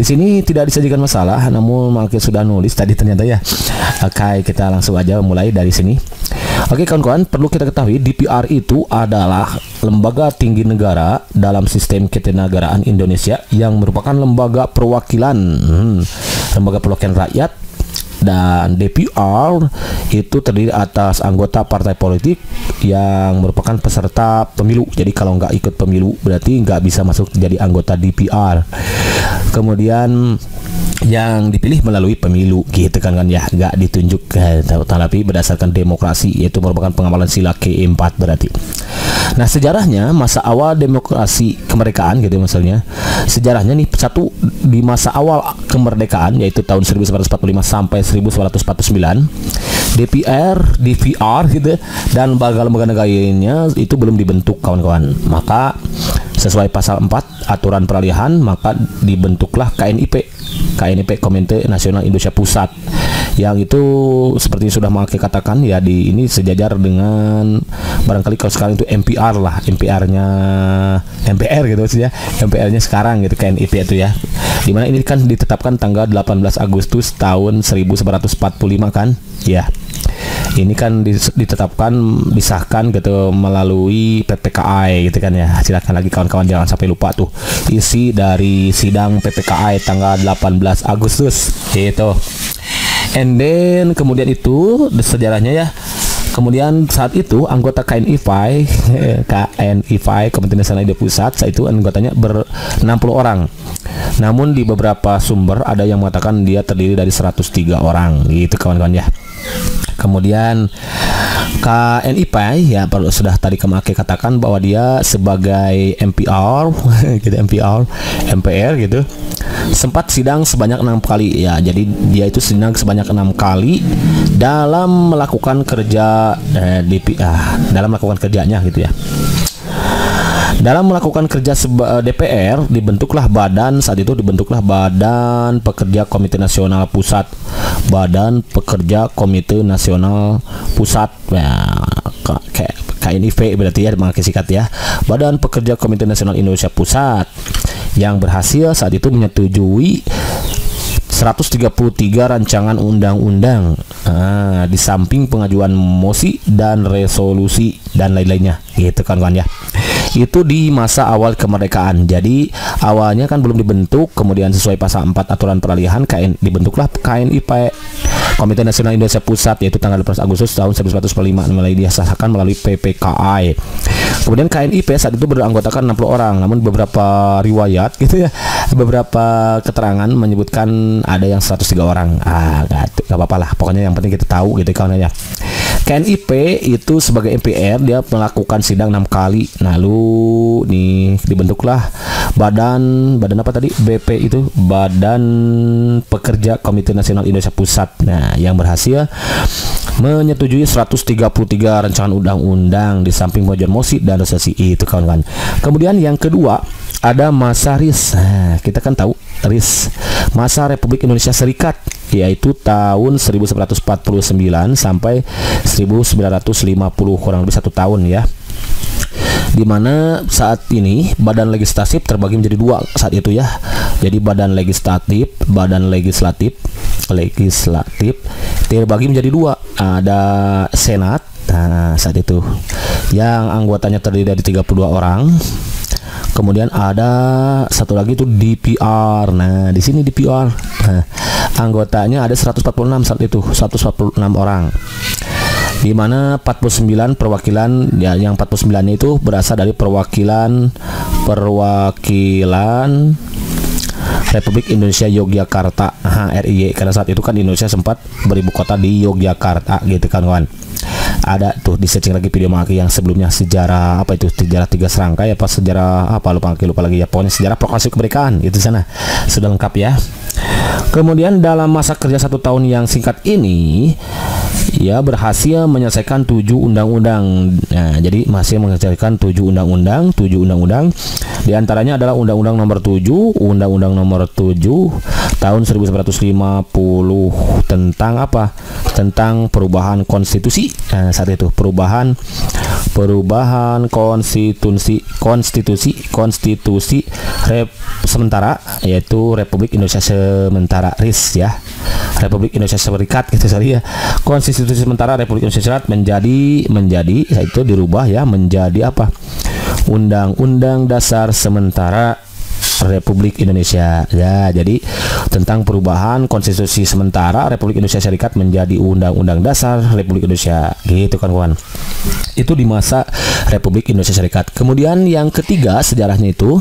Di sini tidak disajikan masalah, namun Maki sudah nulis tadi ternyata ya. Oke, kita langsung aja mulai dari sini. Oke kawan-kawan, perlu kita ketahui DPR itu adalah lembaga tinggi negara dalam sistem ketenagaraan Indonesia yang merupakan lembaga perwakilan rakyat. Dan DPR itu terdiri atas anggota partai politik yang merupakan peserta pemilu. Jadi kalau nggak ikut pemilu berarti nggak bisa masuk jadi anggota DPR. Kemudian yang dipilih melalui pemilu gitu kan ya, nggak ditunjuk tapi berdasarkan demokrasi, yaitu merupakan pengamalan sila ke-4 berarti. Nah sejarahnya masa awal demokrasi kemerdekaan gitu misalnya, sejarahnya nih satu di masa awal kemerdekaan yaitu tahun 1945 sampai 1949 DPR gitu dan lembaga-lembaga negara itu belum dibentuk kawan-kawan. Maka sesuai pasal 4 aturan peralihan maka dibentuklah KNIP, Komite Nasional Indonesia Pusat, yang itu seperti sudah Maki katakan ya, di ini sejajar dengan barangkali kalau sekarang itu MPR lah, MPR gitu maksudnya, MPR-nya sekarang gitu KNIP itu ya. Dimana ini kan ditetapkan tanggal 18 Agustus tahun 1945 kan ya. Ini kan ditetapkan, disahkan gitu melalui PPKI gitu kan ya. Silakan lagi kawan-kawan jangan sampai lupa tuh isi dari sidang PPKI tanggal 18 Agustus gitu. And then kemudian itu sejarahnya ya. Kemudian saat itu anggota KNIFI Komite Nasional Indonesia Pusat saat itu anggotanya ber-60 orang. Namun di beberapa sumber ada yang mengatakan dia terdiri dari 103 orang gitu kawan-kawan ya. Kemudian KNIP ya sudah tadi Maki katakan bahwa dia sebagai MPR gitu, MPR gitu sempat sidang sebanyak 6 kali ya. Jadi dia itu sidang sebanyak 6 kali dalam melakukan kerja dalam melakukan kerjanya gitu ya. Dalam melakukan kerja DPR dibentuklah Badan Pekerja Komite Nasional Pusat, Badan Pekerja Komite Nasional Pusat ya, KNIP berarti ya memakai sikat ya, Badan Pekerja Komite Nasional Indonesia Pusat, yang berhasil saat itu menyetujui 133 rancangan undang-undang di samping pengajuan mosi dan resolusi dan lain-lainnya gitu kan ya. Itu di masa awal kemerdekaan. Jadi awalnya kan belum dibentuk, kemudian sesuai pasal 4 aturan peralihan dibentuklah KNIP, Komite Nasional Indonesia Pusat, yaitu tanggal 12 Agustus tahun 1945 mulai disahkan melalui PPKI. Kemudian KNIP saat itu beranggotakan 60 orang, namun beberapa riwayat gitu ya, beberapa keterangan menyebutkan ada yang 103 orang. Gak apa-apa lah, pokoknya yang penting kita tahu gitu kawan ya. KNIP itu sebagai MPR dia melakukan sidang 6 kali. Lalu nih dibentuklah badan apa tadi? BP itu Badan Pekerja Komite Nasional Indonesia Pusat. Nah, yang berhasil menyetujui 133 rancangan undang-undang di samping pengajuan mosi dan resolusi itu kawan-kawan. Kemudian yang kedua ada masa RIS. Kita kan tahu RIS, masa Republik Indonesia Serikat, yaitu tahun 1949 sampai 1950, kurang lebih 1 tahun ya. Dimana saat ini badan legislatif terbagi menjadi 2 saat itu ya. Jadi badan legislatif terbagi menjadi 2. Ada Senat saat itu yang anggotanya terdiri dari 32 orang. Kemudian ada satu lagi itu DPR. Nah, di sini DPR. Anggotanya ada 146 saat itu, 146 orang. Di mana 49 perwakilan ya, yang 49-nya itu berasal dari perwakilan Republik Indonesia Yogyakarta, RIY, karena saat itu kan Indonesia sempat beribu kota di Yogyakarta gitu kan kawan. Ada tuh di searching lagi video Maki yang sebelumnya, sejarah apa itu, sejarah 3 serangkai apa sejarah apa lupa lagi ya, pokoknya sejarah proklamasi kemerdekaan itu sana sudah lengkap ya. Kemudian dalam masa kerja 1 tahun yang singkat ini ya berhasil menyelesaikan 7 undang-undang. Nah, jadi masih menyelesaikan 7 undang-undang. Di antaranya adalah Undang-Undang Nomor 7 tahun 1950 tentang apa? Tentang perubahan konstitusi. Nah, saat itu perubahan perubahan konstitusi sementara, yaitu Republik Indonesia Sementara RIS ya, Republik Indonesia Serikat gitu sorry ya, konstitusi sementara Republik Indonesia Serikat menjadi itu dirubah ya menjadi apa, Undang-Undang Dasar Sementara Republik Indonesia ya. Jadi tentang perubahan konstitusi sementara Republik Indonesia Serikat menjadi Undang-Undang Dasar Republik Indonesia gitu kan kawan. Itu di masa Republik Indonesia Serikat. Kemudian yang ketiga sejarahnya itu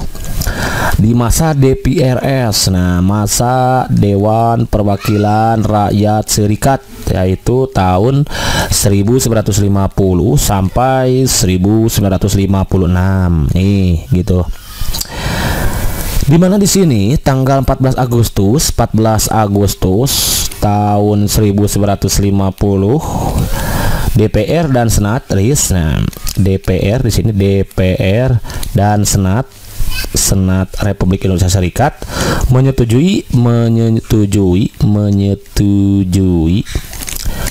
di masa DPRS. Nah, masa Dewan Perwakilan Rakyat Serikat, yaitu tahun 1950 sampai 1956. Nih, gitu. Di mana di sini tanggal 14 Agustus tahun 1950 DPR dan Senat RIS. Nah, DPR di sini DPR dan Senat Republik Indonesia Serikat menyetujui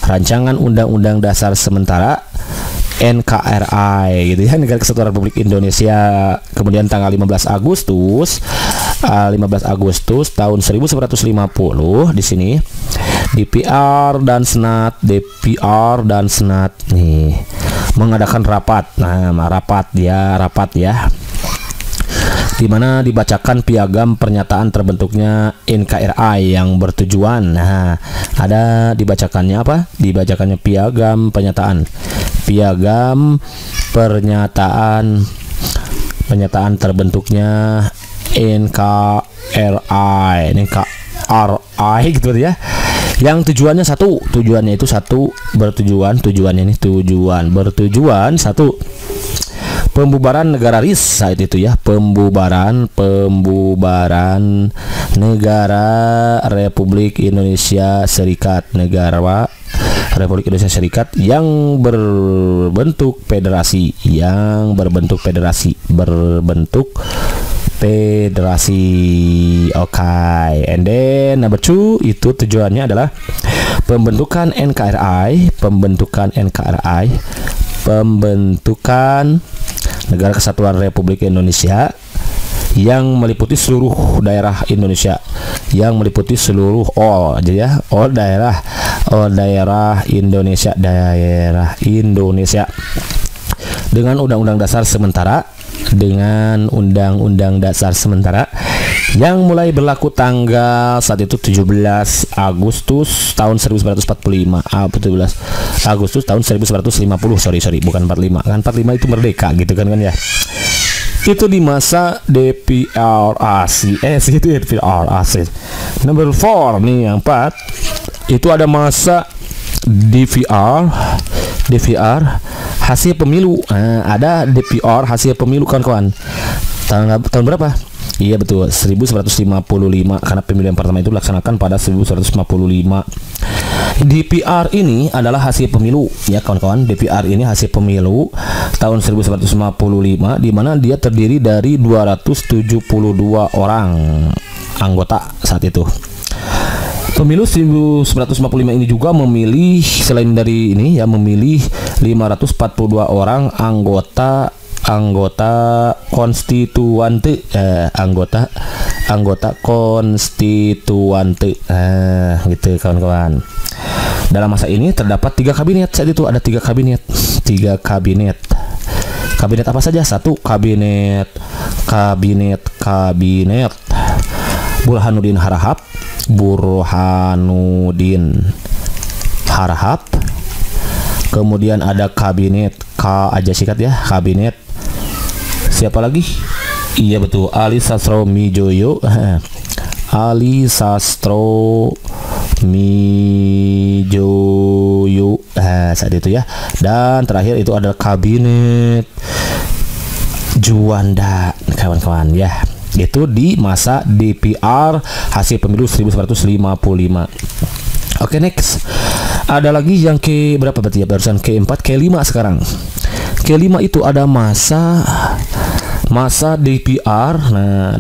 rancangan Undang-Undang Dasar Sementara NKRI gitu ya, Negara Kesatuan Republik Indonesia. Kemudian tanggal 15 Agustus tahun 1950 di sini DPR dan Senat nih mengadakan rapat. Nah, rapat ya. Di mana dibacakan piagam pernyataan terbentuknya NKRI yang bertujuan. Nah, ada dibacakannya apa? Dibacakannya piagam pernyataan terbentuknya NKRI gitu ya. Yang tujuannya satu, pembubaran negara RIS saat itu ya, pembubaran negara Republik Indonesia Serikat, negara Republik Indonesia Serikat yang berbentuk federasi, Okay, and then number 2 itu tujuannya adalah pembentukan Negara Kesatuan Republik Indonesia yang meliputi seluruh daerah Indonesia, all daerah Indonesia dengan Undang-Undang Dasar Sementara yang mulai berlaku tanggal saat itu 17 Agustus tahun 1945. 17 Agustus tahun 1950. Sorry, bukan 45. Kan 45 itu merdeka gitu kan ya. Itu di masa DPRAS. Number 4 nih, yang 4 itu ada masa DVR hasil pemilu. Ada DPR hasil pemilu kawan-kawan. Tahun berapa? Iya betul, 1955, karena pemilu yang pertama itu dilaksanakan pada 1955. DPR ini adalah hasil pemilu ya kawan-kawan. DPR ini hasil pemilu tahun 1955, di mana dia terdiri dari 272 orang anggota saat itu. Pemilu 1945 ini juga memilih, selain dari ini ya, memilih 542 orang anggota konstituante, anggota konstituante, gitu kawan-kawan. Dalam masa ini terdapat 3 kabinet. Saat itu ada 3 kabinet. Kabinet apa saja? 1 kabinet Burhanuddin Harahap. Kemudian ada kabinet aja sikat ya, kabinet siapa lagi? Iya betul, Ali Sastro Mijoyo saat itu ya. Dan terakhir itu adalah kabinet Juanda kawan-kawan ya. Itu di masa DPR hasil pemilu 1955. Oke, next. Ada lagi yang ke berapa berarti ya? Barusan ke-4, ke-5 sekarang. Ke-5 itu ada masa DPR. Nah,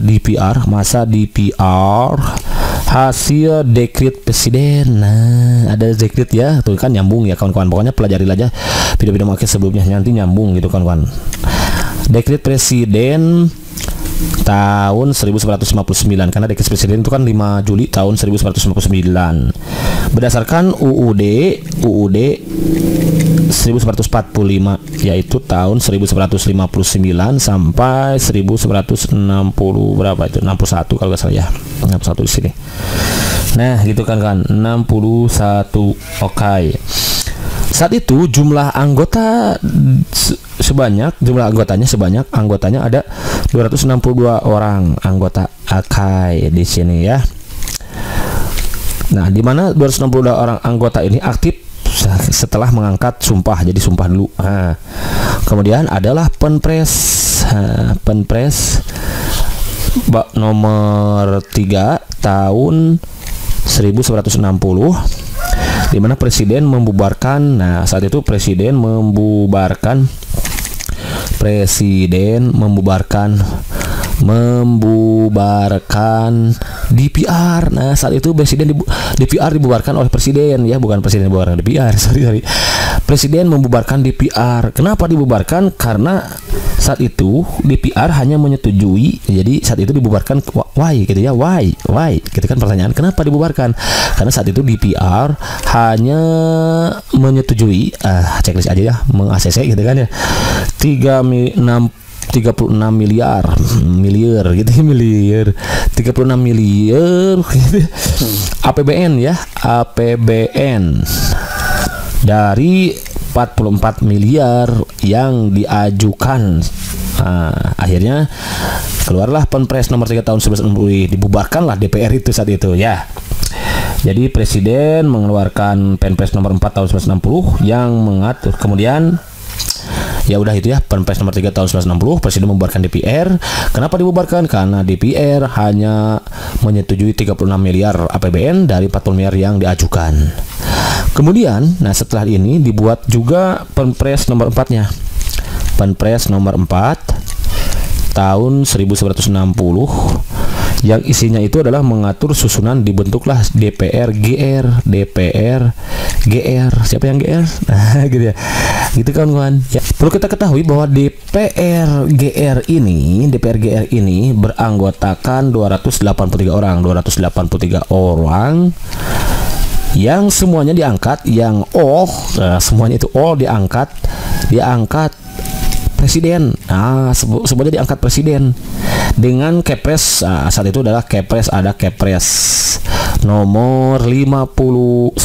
masa DPR hasil dekret presiden. Nah, ada dekret ya, tuh kan nyambung ya kawan-kawan. Pokoknya pelajari aja video-video makin sebelumnya, nanti nyambung gitu kawan-kawan. Dekret presiden tahun 1959, karena dekret presiden itu kan 5 Juli tahun 1959 berdasarkan UUD 1945, yaitu tahun 1959 sampai 1160 berapa itu, 61 kalau nggak salah ya, 61 di sini. Nah gitu kan 61. Oke. Saat itu jumlah anggotanya ada 262 orang anggota AKAI di sini ya. Nah, di mana 262 orang anggota ini aktif setelah mengangkat sumpah, jadi sumpah dulu. Nah, kemudian adalah Penpres nomor 3 tahun 1960, di mana presiden membubarkan. Nah, saat itu presiden membubarkan DPR. Nah, saat itu DPR dibubarkan oleh presiden ya, bukan presiden dibubarkan DPR. Sorry. Presiden membubarkan DPR. Kenapa dibubarkan? Karena saat itu DPR hanya menyetujui. Jadi saat itu dibubarkan why gitu ya. Why? Gitu kan pertanyaan. Kenapa dibubarkan? Karena saat itu DPR hanya menyetujui checklist aja ya, meng-ACC gitu kan ya. 36 miliar gitu, 36 miliar gitu. APBN ya, APBN dari 44 miliar yang diajukan. Akhirnya keluarlah Penpres nomor 3 tahun 1960, dibubarkanlah DPR itu saat itu ya. Jadi presiden mengeluarkan Penpres nomor 4 tahun 1960 yang mengatur, kemudian ya udah itu ya, Penpres nomor 3 tahun 1960, presiden membubarkan DPR. Kenapa dibubarkan? Karena DPR hanya menyetujui 36 miliar APBN dari 40 miliar yang diajukan. Kemudian, nah setelah ini dibuat juga Penpres nomor 4-nya. Penpres nomor 4 tahun 1960 yang isinya itu adalah mengatur susunan dibentuklah DPR GR. Siapa yang GR? Nah, gitu ya. Gitu kawan-kawan. Ya, perlu kita ketahui bahwa DPR GR ini beranggotakan 283 orang yang semuanya diangkat, semuanya itu diangkat presiden. Nah, semuanya diangkat presiden dengan Kepres. Saat itu adalah Kepres, ada Kepres nomor 156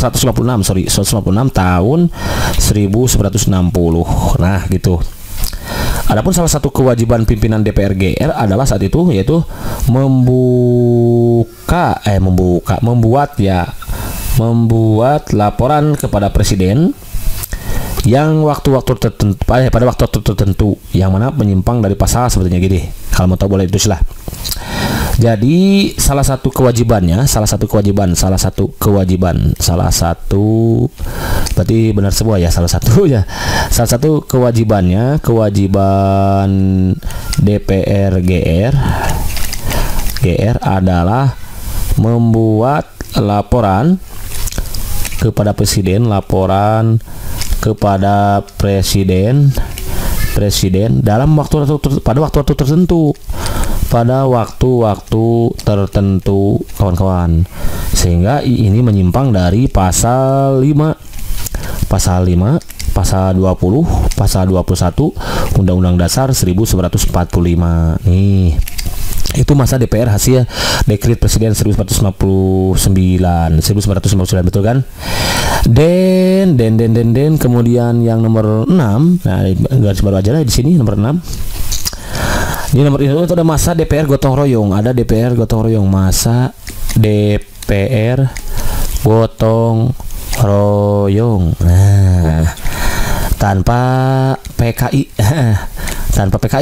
tahun 1960. Nah, gitu. Adapun salah satu kewajiban pimpinan DPR GR adalah saat itu yaitu membuat laporan kepada presiden yang pada waktu tertentu yang mana menyimpang dari pasal sepertinya gini. Kalau mau tahu boleh itu silah. Jadi salah satu kewajiban berarti benar semua ya, salah satu kewajiban DPR GR adalah membuat laporan kepada presiden dalam pada waktu tertentu kawan-kawan, sehingga ini menyimpang dari pasal 5, pasal 20, pasal 21 Undang-Undang Dasar 1945. Nih, itu masa DPR hasil dekret presiden 1959 betul kan? Den kemudian yang nomor 6. Nah, garis baru aja lah di sini nomor 6. Di nomor itu ada masa DPR gotong royong, masa DPR gotong royong. Nah, tanpa PKI.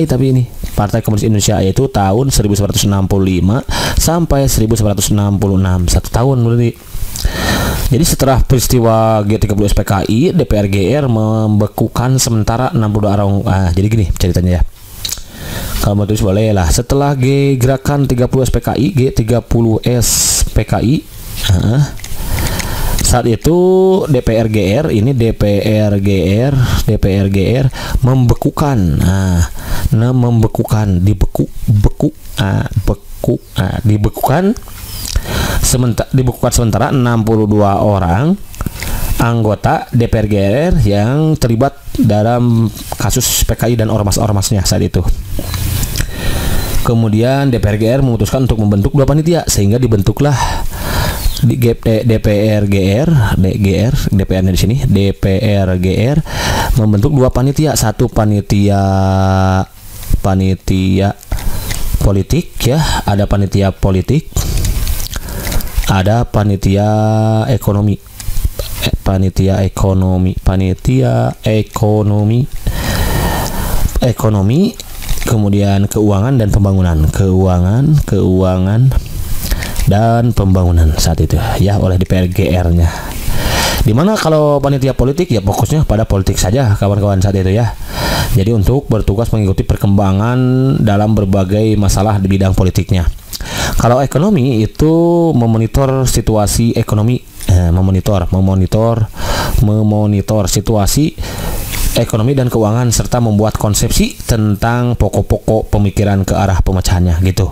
Tapi ini Partai Komunis Indonesia, yaitu tahun 1965 sampai 1966, 1 tahun berarti. Jadi setelah peristiwa G30 SPKI, DPR GR membekukan sementara 62 orang. Jadi gini ceritanya ya. Kalau mau tulis boleh lah. Setelah gerakan 30 SPKI, G30 S PKI. Saat itu DPR GR membekukan. Dibekukan sementara 62 orang anggota DPR GR yang terlibat dalam kasus PKI dan ormas-ormasnya saat itu. Kemudian DPR GR memutuskan untuk membentuk 2 panitia sehingga dibentuklah DPR di sini DPR GR membentuk 2 panitia, satu panitia politik ya, ada panitia politik, ada panitia ekonomi, kemudian keuangan dan pembangunan saat itu ya oleh DPR GR-nya. Dimana kalau panitia politik ya fokusnya pada politik saja kawan-kawan saat itu ya. Jadi untuk bertugas mengikuti perkembangan dalam berbagai masalah di bidang politiknya. Kalau ekonomi itu memonitor situasi ekonomi, memonitor situasi ekonomi dan keuangan serta membuat konsepsi tentang pokok-pokok pemikiran ke arah pemecahannya gitu.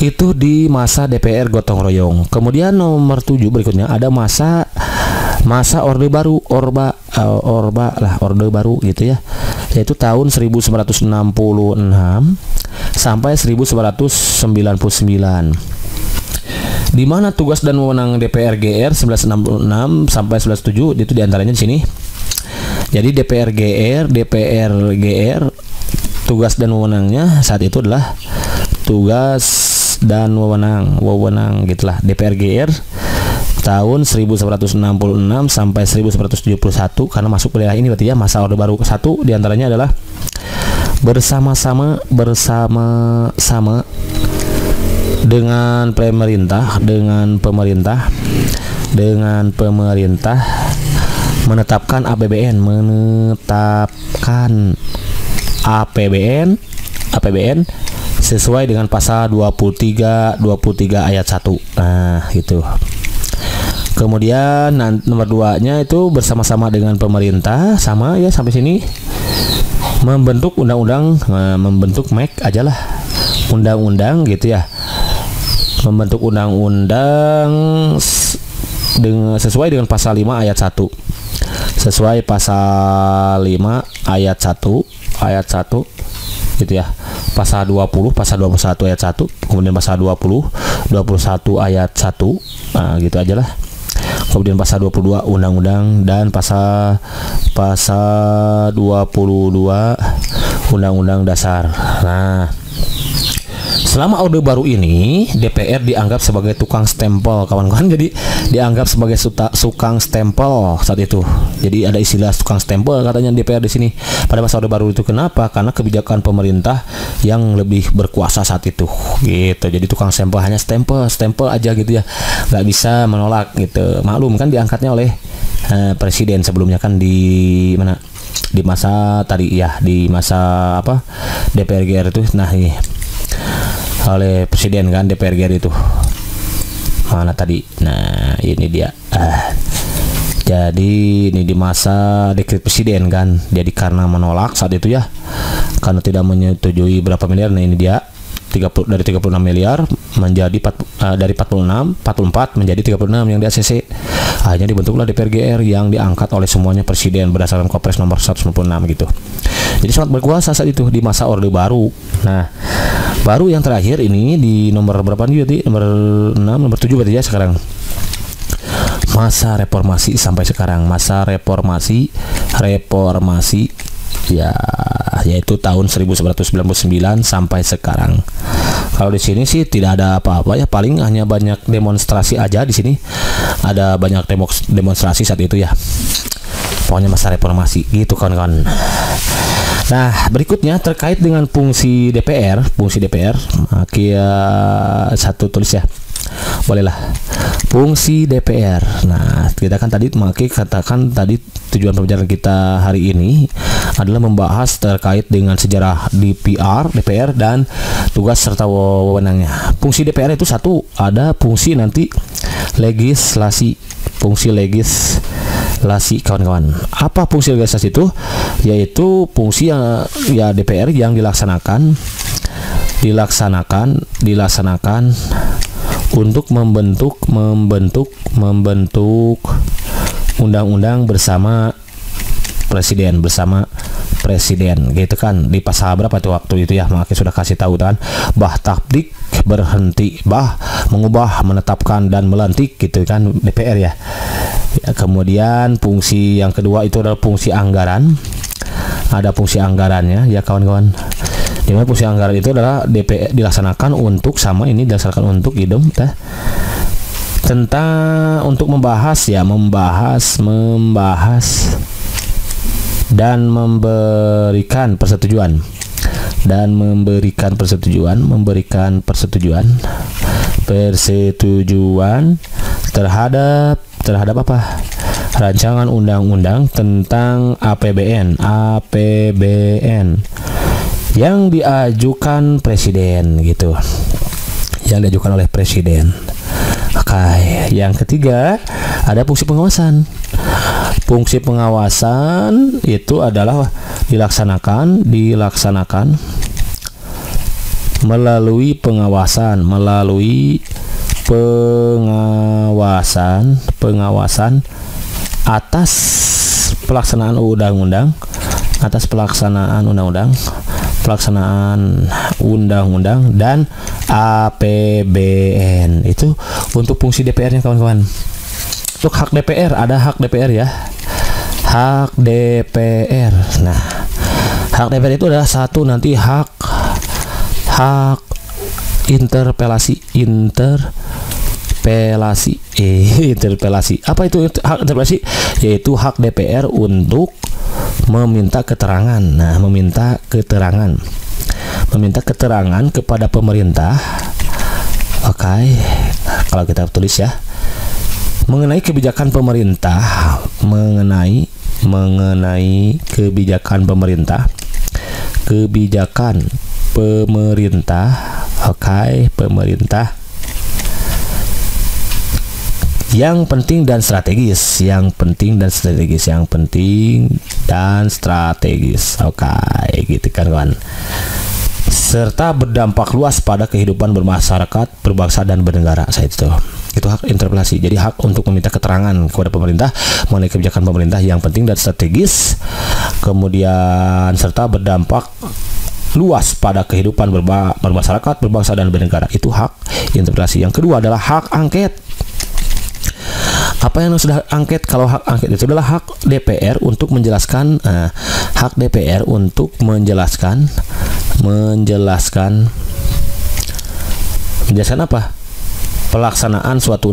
Itu di masa DPR gotong royong. Kemudian nomor 7 berikutnya ada masa Orde Baru, Orde Baru gitu ya. Yaitu tahun 1966 sampai 1999. Di mana tugas dan wewenang DPR GR 1966 sampai 1997 itu diantaranya di sini. Jadi DPR GR tugas dan wewenangnya saat itu adalah tugas dan wewenang gitulah. DPR GR tahun 1966 sampai 1971 karena masuk wilayah ini berarti ya masa Orde Baru. Satu diantaranya adalah bersama-sama dengan pemerintah menetapkan APBN sesuai dengan pasal 23 ayat 1. Nah, gitu. Kemudian nomor 2-nya itu bersama-sama dengan pemerintah, sama ya sampai sini. Membentuk undang-undang, membentuk aja lah. Undang-undang gitu ya. Membentuk undang-undang sesuai dengan pasal 5 ayat 1. Sesuai pasal 5 ayat 1 gitu ya. Pasal 20, pasal 21 ayat 1, kemudian pasal 20, 21 ayat 1. Nah, gitu aja lah. Kemudian pasal 22 undang-undang dan pasal 22 undang-undang dasar. Nah, selama Orde Baru ini DPR dianggap sebagai tukang stempel kawan-kawan. Jadi dianggap sebagai tukang stempel saat itu. Jadi ada istilah tukang stempel katanya DPR di sini pada masa Orde Baru itu. Kenapa? Karena kebijakan pemerintah yang lebih berkuasa saat itu gitu. Jadi tukang stempel, hanya stempel aja gitu ya, nggak bisa menolak gitu. Maklum kan diangkatnya oleh presiden sebelumnya kan di mana, di masa tadi ya, di masa apa DPR GR itu. Nah ini oleh presiden kan DPR GR itu mana tadi. Nah ini dia. Jadi ini di masa dekret presiden kan. Jadi karena menolak saat itu ya, karena tidak menyetujui berapa miliar. Nah ini dia 30 dari 36 miliar menjadi dari 44 menjadi 36 yang di ACC. Akhirnya dibentuklah DPR GR yang diangkat oleh semuanya presiden berdasarkan Kepres nomor 196 gitu. Jadi sangat berkuasa saat itu di masa Orde Baru. Nah, baru yang terakhir ini di nomor berapa nih berarti? Nomor 6, nomor 7 berarti ya sekarang. Masa reformasi sampai sekarang. Masa reformasi ya, yaitu tahun 1999 sampai sekarang. Kalau di sini sih tidak ada apa-apa ya, paling hanya banyak demonstrasi aja di sini. Ada banyak demonstrasi saat itu ya. Pokoknya masa reformasi gitu kawan-kawan. Nah, berikutnya terkait dengan fungsi DPR. Satu tulis ya. Bolehlah. Fungsi DPR. Nah, kita kan tadi katakan tadi tujuan pembelajaran kita hari ini adalah membahas terkait dengan sejarah DPR dan tugas serta wewenangnya. Fungsi DPR itu satu, ada fungsi nanti legislasi. Fungsi legislasi kawan-kawan. Apa fungsi legislasi itu? Yaitu fungsi ya DPR yang dilaksanakan untuk membentuk undang-undang bersama presiden gitu kan. Di pasal berapa tuh waktu itu ya, makanya sudah kasih tahu kan, bah tabdik berhenti, bah mengubah, menetapkan dan melantik gitu kan DPR ya. Kemudian fungsi yang kedua itu adalah fungsi anggaran. Ada fungsi anggarannya ya kawan-kawan. Dimana fungsi anggaran itu adalah DPR dilaksanakan untuk tentang untuk membahas dan memberikan persetujuan terhadap apa? Rancangan undang-undang tentang APBN yang diajukan presiden gitu. Yang diajukan oleh presiden. Oke, yang ketiga ada fungsi pengawasan. Fungsi pengawasan itu adalah dilaksanakan melalui pengawasan atas pelaksanaan undang-undang dan APBN. Itu untuk fungsi DPR-nya kawan-kawan. Untuk hak DPR, ada hak DPR ya. Hak DPR. Nah, hak DPR itu adalah satu nanti hak interpelasi. Apa itu hak interpelasi? Yaitu hak DPR untuk meminta keterangan. Nah, meminta keterangan kepada pemerintah. Oke, kalau kita tulis ya, mengenai kebijakan pemerintah, mengenai kebijakan pemerintah. Oke, pemerintah yang penting dan strategis. Oke, gitu kan kawan. Serta berdampak luas pada kehidupan bermasyarakat, berbangsa dan bernegara. Itu hak interpelasi. Jadi hak untuk meminta keterangan kepada pemerintah mengenai kebijakan pemerintah yang penting dan strategis, kemudian serta berdampak luas pada kehidupan bermasyarakat, berbangsa dan bernegara. Itu hak interpelasi. Yang kedua adalah hak angket. Apa yang sudah angket? Kalau hak angket itu adalah hak DPR untuk menjelaskan apa? Pelaksanaan suatu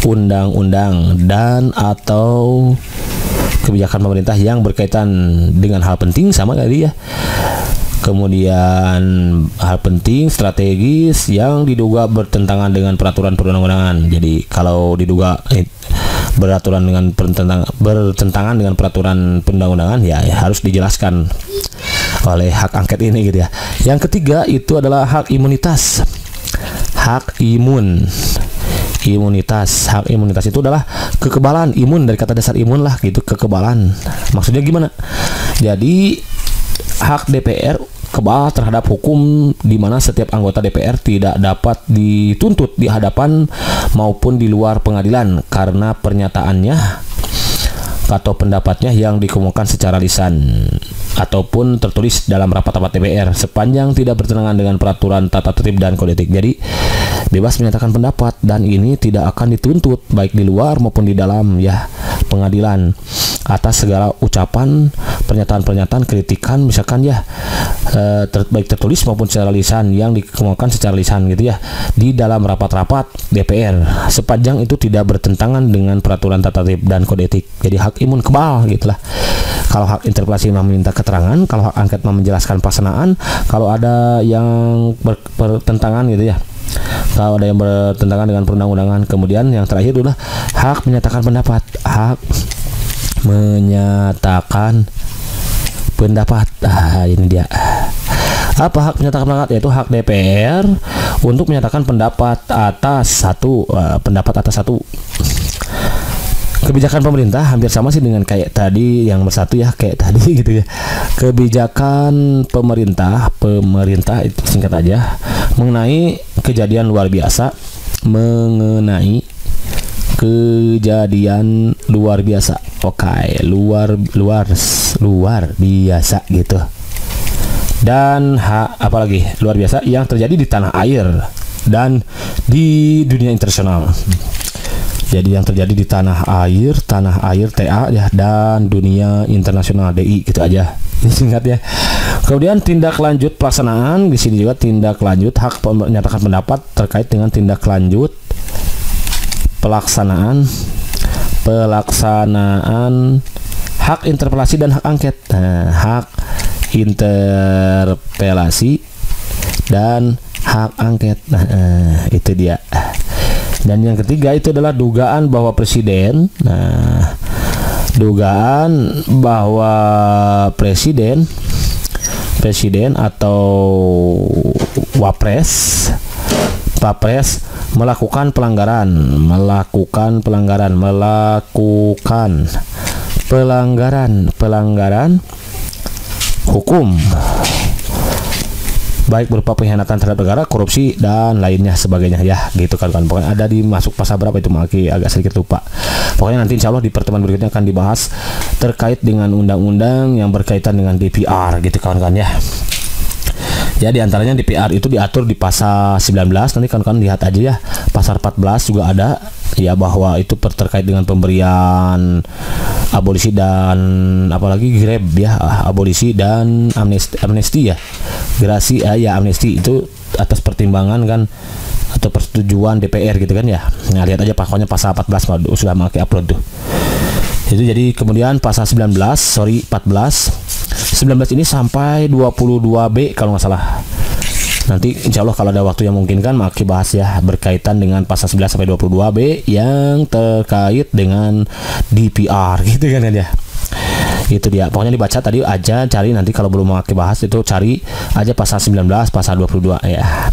undang-undang, dan atau kebijakan pemerintah yang berkaitan dengan hal penting, sama tadi ya. Kemudian hal penting strategis yang diduga bertentangan dengan peraturan perundang-undangan. Jadi kalau diduga bertentangan dengan peraturan perundang-undangan ya harus dijelaskan oleh hak angket ini gitu ya. Yang ketiga itu adalah hak imunitas. Hak imunitas itu adalah kekebalan imun, dari kata dasar imun lah gitu, kekebalan. Maksudnya gimana? Jadi hak DPR kebal terhadap hukum, di mana setiap anggota DPR tidak dapat dituntut di hadapan maupun di luar pengadilan karena pernyataannya atau pendapatnya yang dikemukakan secara lisan ataupun tertulis dalam rapat-rapat DPR sepanjang tidak bertentangan dengan peraturan tata tertib dan kode etik. Jadi bebas menyatakan pendapat dan ini tidak akan dituntut baik di luar maupun di dalam ya pengadilan. atas segala ucapan, pernyataan-pernyataan, kritikan misalkan ya, baik tertulis maupun secara lisan yang dikemukakan secara lisan gitu ya di dalam rapat-rapat DPR, sepanjang itu tidak bertentangan dengan peraturan tata tertib dan kode etik. Jadi hak imun kebal gitulah. Kalau hak interpelasi meminta keterangan, kalau hak angket menjelaskan pelaksanaan, kalau ada yang bertentangan gitu ya, kalau ada yang bertentangan dengan perundang-undangan. Kemudian yang terakhir adalah hak menyatakan pendapat. Hak menyatakan pendapat. Ini dia. Apa hak menyatakan pendapat? Yaitu hak DPR untuk menyatakan pendapat atas satu kebijakan pemerintah. Hampir sama sih dengan kayak tadi yang bersatu ya, kayak tadi gitu ya. Kebijakan pemerintah itu singkat aja, mengenai kejadian luar biasa, Oke, luar biasa gitu. Dan apalagi luar biasa yang terjadi di tanah air dan di dunia internasional. Jadi yang terjadi di tanah air TA ya, dan dunia internasional DI gitu aja. Ini singkat ya. Kemudian tindak lanjut pelaksanaan, di sini juga tindak lanjut hak menyatakan pendapat terkait dengan tindak lanjut pelaksanaan hak interpelasi dan hak angket. Nah, hak interpelasi dan hak angket. Nah, itu dia. Dan yang ketiga itu adalah dugaan bahwa presiden. Nah, dugaan bahwa presiden atau wapres, papres melakukan pelanggaran hukum, baik berupa pengkhianatan terhadap negara, korupsi dan lainnya sebagainya ya, gitu kan. Pokoknya ada di masuk pasal berapa itu, agak sedikit lupa. Pokoknya nanti insya Allah di pertemuan berikutnya akan dibahas terkait dengan undang-undang yang berkaitan dengan DPR gitu kawan-kawan ya. Ya, diantaranya DPR itu diatur di pasal 19, nanti kawan-kawan lihat aja ya. Pasal 14 juga ada ya, bahwa itu terkait dengan pemberian abolisi dan apalagi grab ya, abolisi dan amnesti ya, gerasi ya, amnesti itu atas pertimbangan kan atau persetujuan DPR gitu kan ya. Nah, lihat aja pokoknya pasal 14 sudah pakai upload tuh. Itu jadi kemudian pasal 19 ini sampai 22B kalau nggak salah. Nanti insya Allah kalau ada waktu yang memungkinkan maka bahas ya, berkaitan dengan pasal 11 sampai 22B yang terkait dengan DPR gitu kan ya. Itu dia. Pokoknya dibaca tadi aja, cari nanti kalau belum mau bahas itu cari aja pasal 19, pasal 22 ya.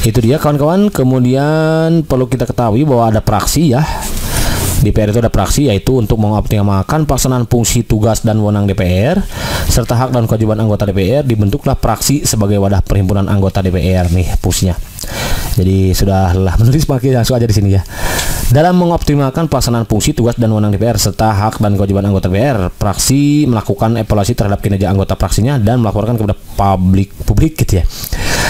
Itu dia kawan-kawan. Kemudian perlu kita ketahui bahwa ada praksi ya. DPR itu ada praksi, yaitu untuk mengoptimalkan pelaksanaan fungsi tugas dan wewenang DPR serta hak dan kewajiban anggota DPR. Dibentuklah praksi sebagai wadah perhimpunan anggota DPR nih fungsinya. Jadi sudah menulis pakai langsung aja di sini ya. Dalam mengoptimalkan pelaksanaan fungsi tugas dan wewenang DPR serta hak dan kewajiban anggota DPR, praksi melakukan evaluasi terhadap kinerja anggota praksinya dan melaporkan kepada publik gitu ya.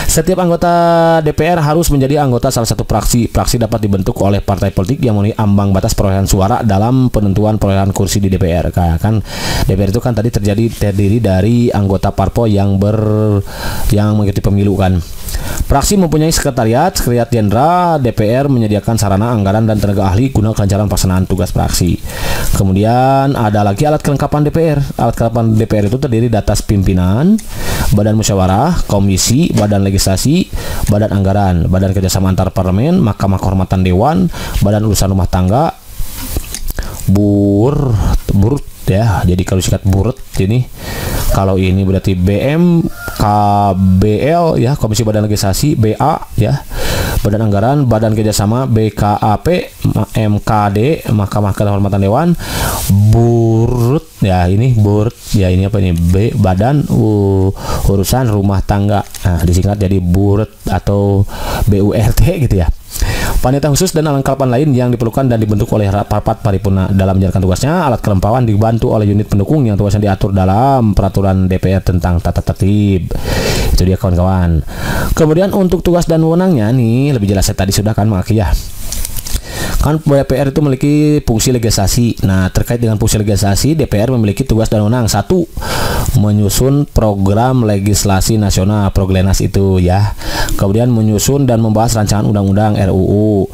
Setiap anggota DPR harus menjadi anggota salah satu praksi. Praksi dapat dibentuk oleh partai politik yang memenuhi ambang batas perolehan suara dalam penentuan perolehan kursi di DPR. Kan DPR itu kan tadi terdiri dari anggota parpol yang mengikuti pemilu kan. Praksi mempunyai sekretariat jenderal DPR, menyediakan sarana, anggaran dan tenaga ahli guna kelancaran pelaksanaan tugas praksi. Kemudian ada lagi alat kelengkapan DPR. Alat kelengkapan DPR itu terdiri atas pimpinan, badan musyawarah, komisi, badan legislasi, badan anggaran, badan kerjasama antar parlemen, mahkamah kehormatan dewan, badan urusan rumah tangga, burut ya. Jadi kalau singkat burut ini, kalau ini berarti BM, KBL ya, Komisi Badan Legislasi, BA ya, Badan Anggaran, Badan Kerjasama, BKAP, MKD, Mahkamah Kehormatan Dewan, burut ya, ini burut ya, ini apa ini, B, Badan Urusan Rumah Tangga. Nah, disingkat jadi burut atau BURT gitu ya. Panitia khusus dan alat kelengkapan lain yang diperlukan dan dibentuk oleh rapat paripurna dalam menjalankan tugasnya. Alat kelengkapan dibantu oleh unit pendukung yang tugasnya diatur dalam peraturan DPR tentang tata tertib. Itu dia kawan-kawan. Kemudian untuk tugas dan wewenangnya nih lebih jelas, saya tadi sudah kan makanya. Kan DPR itu memiliki fungsi legislasi. Nah, terkait dengan fungsi legislasi, DPR memiliki tugas dan wewenang. Satu, menyusun program legislasi nasional, proglenas itu ya. Kemudian menyusun dan membahas rancangan undang-undang RUU.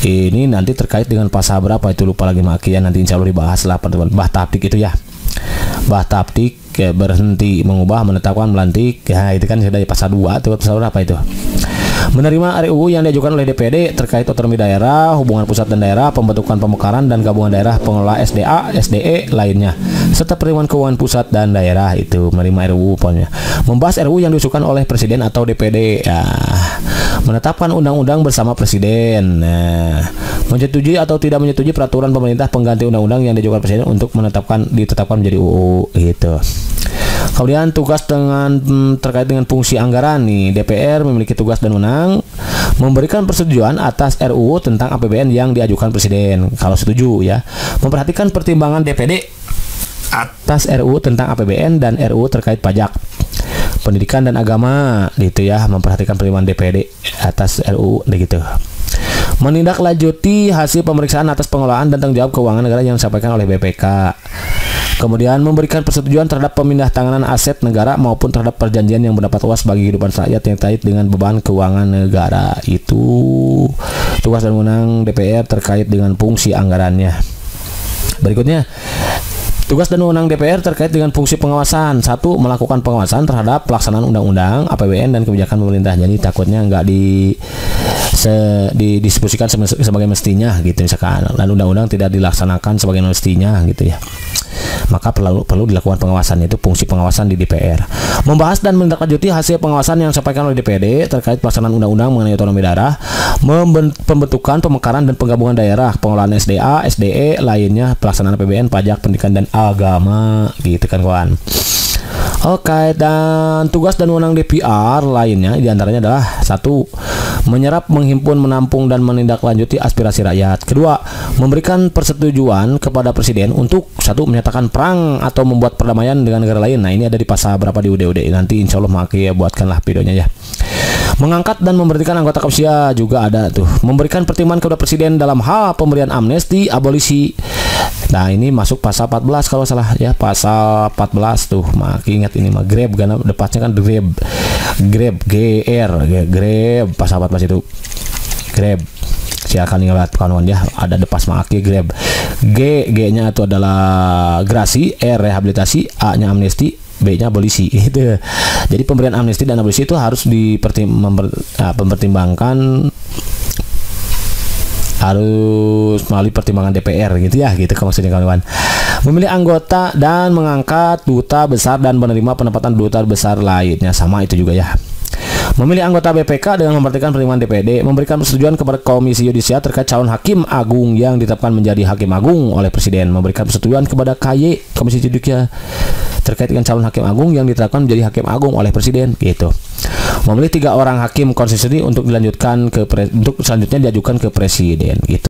Ini nanti terkait dengan pasal berapa itu lupa lagi Maki ya, nanti insya Allah dibahas lah pertemuan Bahtaptik itu ya. Bahtaptik berhenti mengubah, menetapkan, melantik ya, itu kan sudah di pasal 2 atau pasal berapa itu. Menerima RUU yang diajukan oleh DPD terkait otonomi daerah, hubungan pusat dan daerah, pembentukan pemekaran dan gabungan daerah, pengelola SDA, SDE lainnya, serta penerimaan keuangan pusat dan daerah itu menerima RUU pokoknya. Membahas RUU yang diusulkan oleh presiden atau DPD ya. Menetapkan undang-undang bersama presiden. Nah, menyetujui atau tidak menyetujui peraturan pemerintah pengganti undang-undang yang diajukan presiden untuk ditetapkan menjadi UU gitu. Kemudian tugas terkait dengan fungsi anggaran nih, DPR memiliki tugas dan wewenang memberikan persetujuan atas RUU tentang APBN yang diajukan presiden kalau setuju ya, memperhatikan pertimbangan DPD atas RUU tentang APBN dan RUU terkait pajak, pendidikan dan agama gitu ya, memperhatikan pertimbangan DPD atas RUU gitu. Menindaklanjuti hasil pemeriksaan atas pengelolaan dan tanggung jawab keuangan negara yang disampaikan oleh BPK. Kemudian memberikan persetujuan terhadap pemindah tanganan aset negara maupun terhadap perjanjian yang berdampak luas bagi kehidupan rakyat yang terkait dengan beban keuangan negara. Itu tugas dan wewenang DPR terkait dengan fungsi anggarannya. Berikutnya, tugas dan wewenang DPR terkait dengan fungsi pengawasan. Satu, melakukan pengawasan terhadap pelaksanaan undang-undang, APBN dan kebijakan pemerintah. Jadi takutnya nggak didiskusikan sebagai mestinya gitu misalkan, dan undang-undang tidak dilaksanakan sebagai mestinya gitu ya. Maka perlu dilakukan pengawasan, itu fungsi pengawasan di DPR. Membahas dan menindaklanjuti hasil pengawasan yang disampaikan oleh DPD terkait pelaksanaan undang-undang mengenai otonomi daerah, pembentukan, pemekaran dan penggabungan daerah, pengelolaan SDA, SDE lainnya, pelaksanaan APBN, pajak, pendidikan dan agama gitu kan kawan. Oke, dan tugas dan wewenang DPR lainnya diantaranya adalah satu, menyerap, menghimpun, menampung dan menindaklanjuti aspirasi rakyat. Kedua, memberikan persetujuan kepada presiden untuk satu, menyatakan perang atau membuat perdamaian dengan negara lain. Nah, ini ada di pasal berapa di UD nanti insya Allah Maki ya, buatkanlah videonya ya. Mengangkat dan memberhentikan anggota KPSIA juga ada tuh. Memberikan pertimbangan kepada presiden dalam hal pemberian amnesti, abolisi. Nah, ini masuk pasal 14 kalau salah ya, pasal 14 tuh. Maki ingat ini mah grab karena depannya kan grab grab pasal 14 itu grab. Silakan ingat kawan-kawan ya, ada depas Maki grab. G-nya itu adalah grasi, R rehabilitasi, A-nya amnesti, B-nya abolisi gitu. Jadi pemberian amnesti dan abolisi itu harus mempertimbangkan, harus melalui pertimbangan DPR gitu ya, gitu maksudnya kawan-kawan. Memilih anggota dan mengangkat duta besar dan menerima penempatan duta besar lainnya, sama itu juga ya. Memilih anggota BPK dengan memperhatikan pertimbangan DPD, memberikan persetujuan kepada Komisi Yudisial terkait calon hakim agung yang ditetapkan menjadi hakim agung oleh presiden, memberikan persetujuan kepada KY Komisi Yudisial terkait dengan calon hakim agung yang ditetapkan menjadi hakim agung oleh presiden gitu. Memilih 3 orang hakim konstitusi untuk selanjutnya diajukan ke presiden gitu.